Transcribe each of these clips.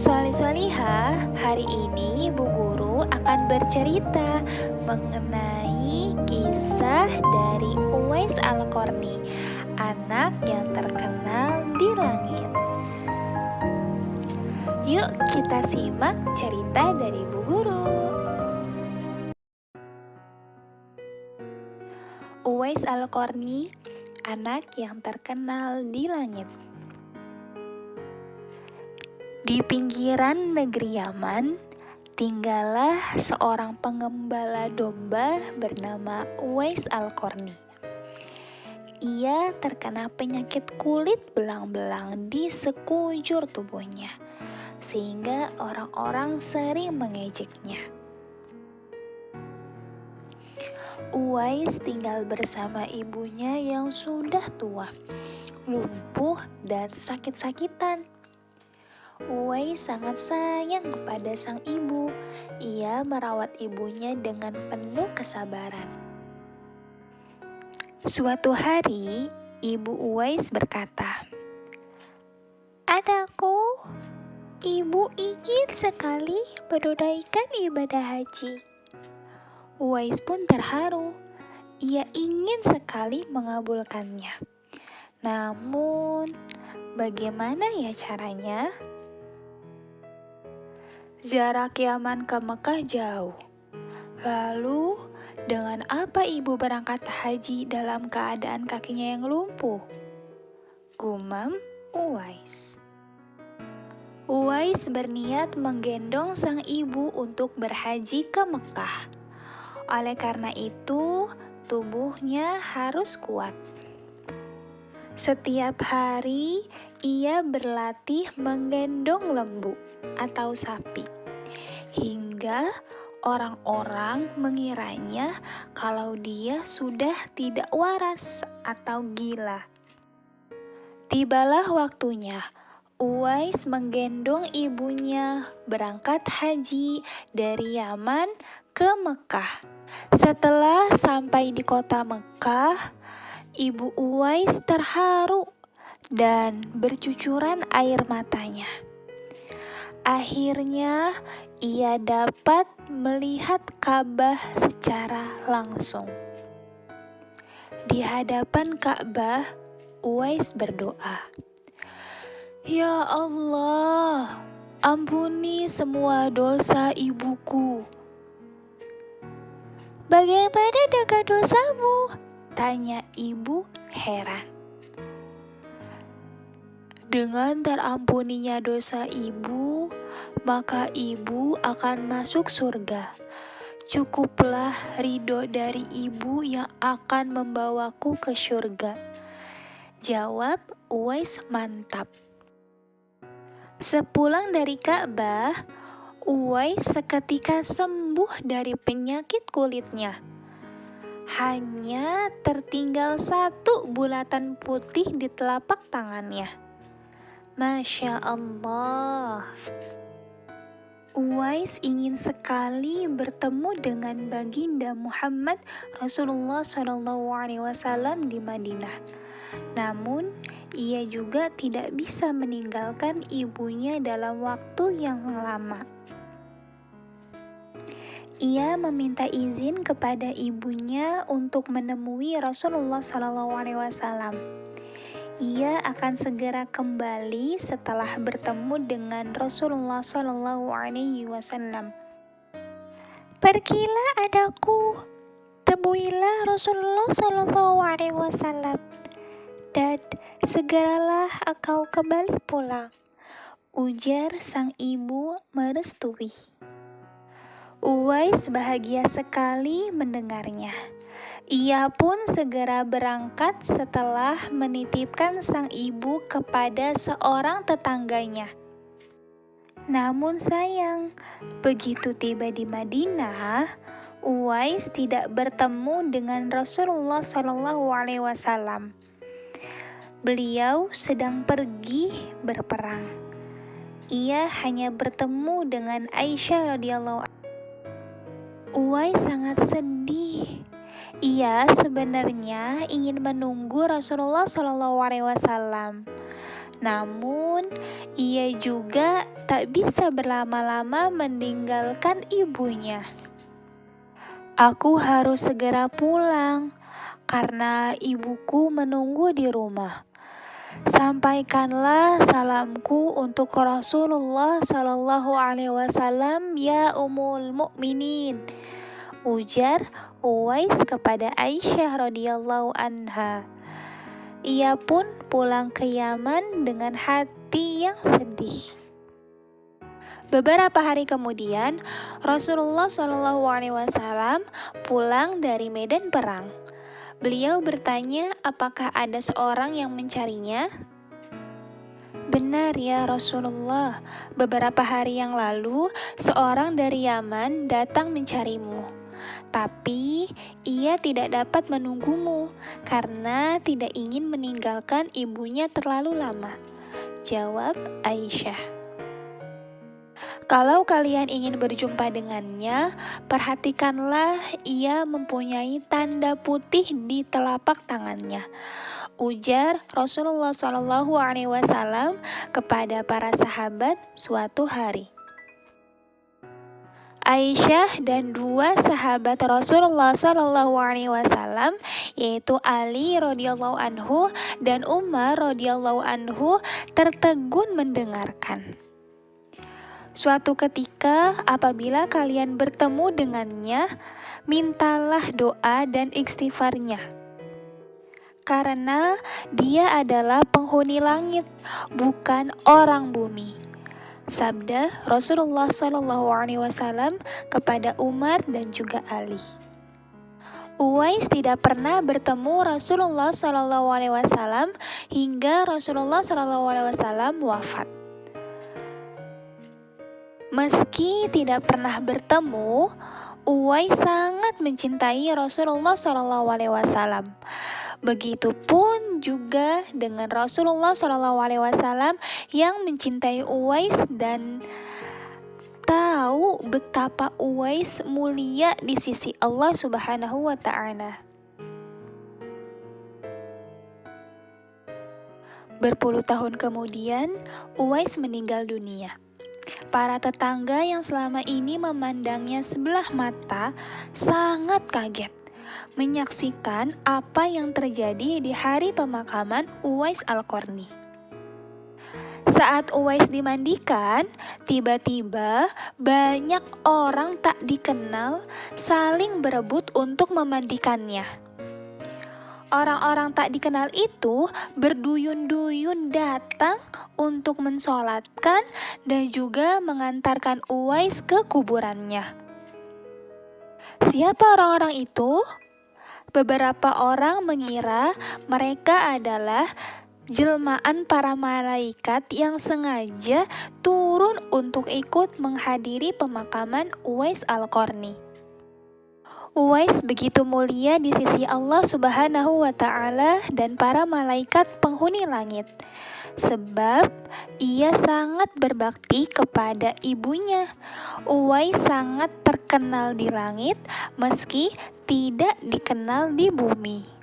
Solihah, hari ini Bu Guru akan bercerita mengenai kisah dari Uwais Al-Qarni, anak yang terkenal di langit. Yuk kita simak cerita dari Bu Guru. Uwais Al-Qarni, anak yang terkenal di langit. Di pinggiran negeri Yaman, tinggallah seorang pengembala domba bernama Uwais Al-Qarni. Ia terkena penyakit kulit belang-belang di sekujur tubuhnya, sehingga orang-orang sering mengejeknya. Uwais tinggal bersama ibunya yang sudah tua, lumpuh, dan sakit-sakitan. Uwais sangat sayang kepada sang ibu. Ia merawat ibunya dengan penuh kesabaran. Suatu hari, ibu Uwais berkata, "Anakku, ibu ingin sekali menunaikan ibadah haji." Uwais pun terharu. Ia ingin sekali mengabulkannya. Namun, bagaimana ya caranya? Jarak Yaman ke Mekah jauh. Lalu, dengan apa ibu berangkat haji dalam keadaan kakinya yang lumpuh? Gumam Uwais. Uwais berniat menggendong sang ibu untuk berhaji ke Mekah. Oleh karena itu, tubuhnya harus kuat. Setiap hari, ia berlatih menggendong lembu atau sapi, hingga orang-orang mengiranya kalau dia sudah tidak waras atau gila. Tibalah waktunya, Uwais menggendong ibunya berangkat haji dari Yaman ke Mekah. Setelah sampai di kota Mekah, ibu Uwais terharu dan bercucuran air matanya. Akhirnya, ia dapat melihat Ka'bah secara langsung. Di hadapan Ka'bah, Uwais berdoa, "Ya Allah, ampuni semua dosa ibuku." "Bagaimana dengan dosamu?" tanya ibu heran. Dengan terampuninya dosa ibu, maka ibu akan masuk surga. Cukuplah ridho dari ibu yang akan membawaku ke surga. Jawab Uwais mantap. Sepulang dari Ka'bah, Uwais seketika sembuh dari penyakit kulitnya. Hanya tertinggal satu bulatan putih di telapak tangannya. Masya Allah. Uwais ingin sekali bertemu dengan baginda Muhammad Rasulullah SAW di Madinah. Namun, ia juga tidak bisa meninggalkan ibunya dalam waktu yang lama. Ia meminta izin kepada ibunya untuk menemui Rasulullah SAW. Ia akan segera kembali setelah bertemu dengan Rasulullah SAW. "Pergilah anakku, temuilah Rasulullah SAW, dan segeralah engkau kembali pulang," ujar sang ibu merestui. Uwais bahagia sekali mendengarnya. Ia pun segera berangkat setelah menitipkan sang ibu kepada seorang tetangganya. Namun sayang, begitu tiba di Madinah, Uwais tidak bertemu dengan Rasulullah SAW. Beliau sedang pergi berperang. Ia hanya bertemu dengan Aisyah radhiyallahu anha. Uwais sangat sedih. Ia sebenarnya ingin menunggu Rasulullah SAW. Namun, ia juga tak bisa berlama-lama meninggalkan ibunya. Aku harus segera pulang karena ibuku menunggu di rumah. Sampaikanlah salamku untuk Rasulullah Sallallahu Alaihi Wasallam ya Ummul Mukminin, ujar Uwais kepada Aisyah radhiyallahu anha. Ia pun pulang ke Yaman dengan hati yang sedih. Beberapa hari kemudian, Rasulullah Shallallahu Alaihi Wasallam pulang dari medan perang. Beliau bertanya, apakah ada seorang yang mencarinya? Benar ya Rasulullah, beberapa hari yang lalu seorang dari Yaman datang mencarimu. Tapi ia tidak dapat menunggumu karena tidak ingin meninggalkan ibunya terlalu lama. Jawab Aisyah. Kalau kalian ingin berjumpa dengannya, perhatikanlah ia mempunyai tanda putih di telapak tangannya, ujar Rasulullah Shallallahu Alaihi Wasallam kepada para sahabat suatu hari. Aisyah dan dua sahabat Rasulullah Shallallahu Alaihi Wasallam, yaitu Ali radhiyallahu anhu dan Umar radhiyallahu anhu, tertegun mendengarkan. Suatu ketika apabila kalian bertemu dengannya, mintalah doa dan istighfarnya. Karena dia adalah penghuni langit, bukan orang bumi. Sabda Rasulullah SAW kepada Umar dan juga Ali. Uwais tidak pernah bertemu Rasulullah SAW hingga Rasulullah SAW wafat. Meski tidak pernah bertemu, Uwais sangat mencintai Rasulullah SAW. Begitupun juga dengan Rasulullah SAW yang mencintai Uwais dan tahu betapa Uwais mulia di sisi Allah Subhanahu wa Ta'ala. Berpuluh tahun kemudian, Uwais meninggal dunia. Para tetangga yang selama ini memandangnya sebelah mata sangat kaget menyaksikan apa yang terjadi di hari pemakaman Uwais Al-Qarni. Saat Uwais dimandikan, tiba-tiba banyak orang tak dikenal saling berebut untuk memandikannya. Orang-orang tak dikenal itu berduyun-duyun datang untuk mensolatkan dan juga mengantarkan Uwais ke kuburannya. Siapa orang-orang itu? Beberapa orang mengira mereka adalah jelmaan para malaikat yang sengaja turun untuk ikut menghadiri pemakaman Uwais Al-Qarni. Uwais begitu mulia di sisi Allah Subhanahu wa Ta'ala dan para malaikat penghuni langit, sebab ia sangat berbakti kepada ibunya. Uwais sangat terkenal di langit meski tidak dikenal di bumi.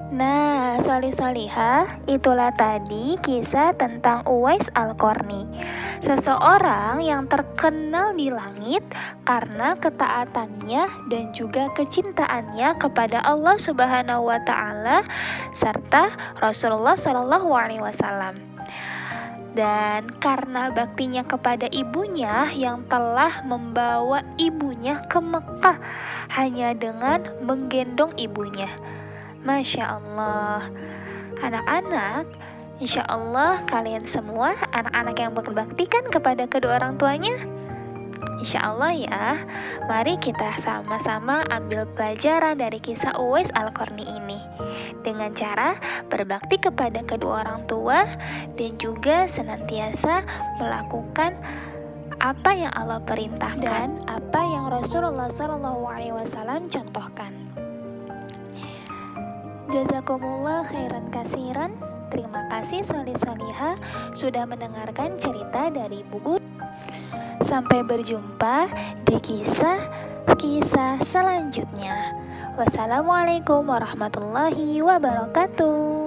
Nah, solih-solihah, itulah tadi kisah tentang Uwais Al-Qarni. Seseorang yang terkenal di langit karena ketaatannya dan juga kecintaannya kepada Allah Subhanahu wa Ta'ala serta Rasulullah Shallallahu Alaihi Wasallam. Dan karena baktinya kepada ibunya yang telah membawa ibunya ke Mekah hanya dengan menggendong ibunya. Masya Allah. Anak-anak, insya Allah kalian semua anak-anak yang berbakti kan kepada kedua orang tuanya? Insya Allah ya. Mari kita sama-sama ambil pelajaran dari kisah Uwais Al-Qarni ini dengan cara berbakti kepada kedua orang tua dan juga senantiasa melakukan apa yang Allah perintahkan dan apa yang Rasulullah SAW contohkan. Jazakumullah khairan kasiran. Terima kasih solih-solihah sudah mendengarkan cerita dari Bubu. Sampai berjumpa di kisah selanjutnya. Wassalamualaikum warahmatullahi wabarakatuh.